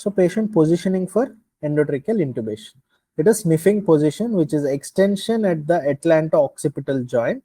So patient positioning for endotracheal intubation. It is sniffing position, which is extension at the Atlanto-Occipital joint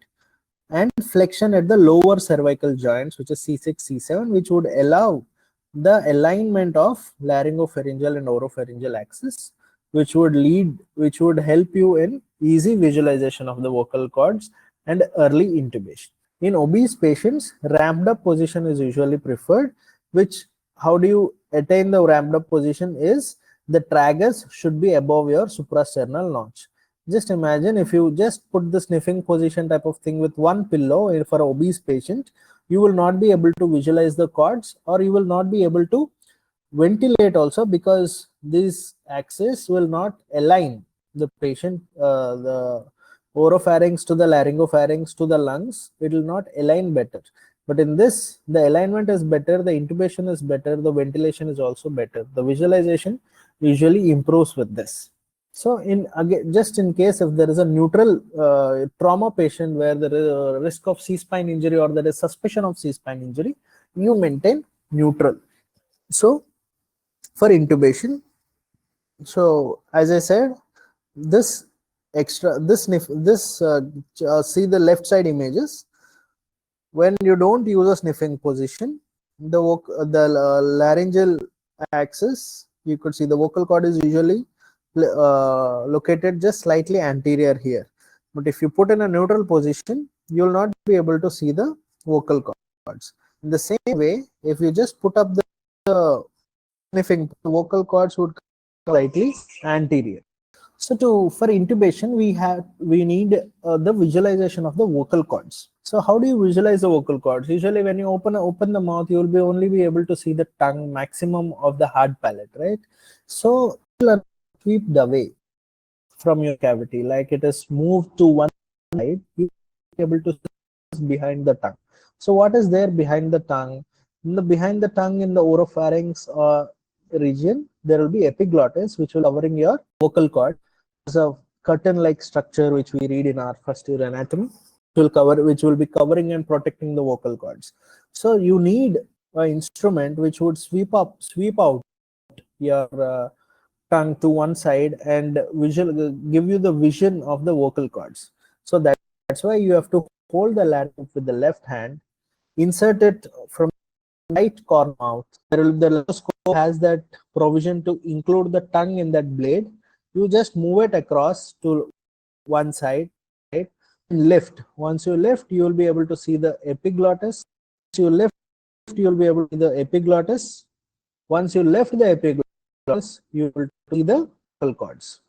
and flexion at the lower cervical joints, which is C6, C7, which would allow the alignment of laryngopharyngeal and oropharyngeal axis, which would help you in easy visualization of the vocal cords and early intubation. In obese patients, ramped up position is usually preferred, which how do you attain the ramped up position is the tragus should be above your suprasternal notch. Just imagine if you just put the sniffing position type of thing with one pillow for an obese patient, you will not be able to visualize the cords, or you will not be able to ventilate also, because this axis will not align the patient, the oropharynx to the laryngopharynx to the lungs. It will not align better. But in this, the alignment is better, the intubation is better, the ventilation is also better. The visualization usually improves with this. So again, just in case if there is a neutral trauma patient where there is a risk of C-spine injury or there is suspicion of C-spine injury, you maintain neutral. So for intubation, so as I said, see the left side images. When you don't use a sniffing position, the laryngeal axis, you could see the vocal cord is usually located just slightly anterior here. But if you put in a neutral position, you will not be able to see the vocal cords. In the same way, if you just put up the sniffing, the vocal cords would come slightly anterior. So for intubation, we need the visualization of the vocal cords. So how do you visualize the vocal cords? Usually when you open the mouth, you will only be able to see the tongue, maximum of the hard palate, right? So swept away from your cavity, like it is moved to one side, you will be able to see behind the tongue. So what is there behind the tongue? Behind the tongue in the oropharynx region, there will be epiglottis, which will covering your vocal cord. There's a curtain-like structure which we read in our first year anatomy, which will be covering and protecting the vocal cords. So you need an instrument which would sweep out your tongue to one side and give you the vision of the vocal cords. So that's why you have to hold the larynx with the left hand, insert it from right corner mouth. The laryngoscope has that provision to include the tongue in that blade. You just move it across to one side, right, and lift. Once you lift, you will be able to see the epiglottis. Once you lift, you will be able to see the epiglottis. Once you lift the epiglottis, you will see the vocal cords.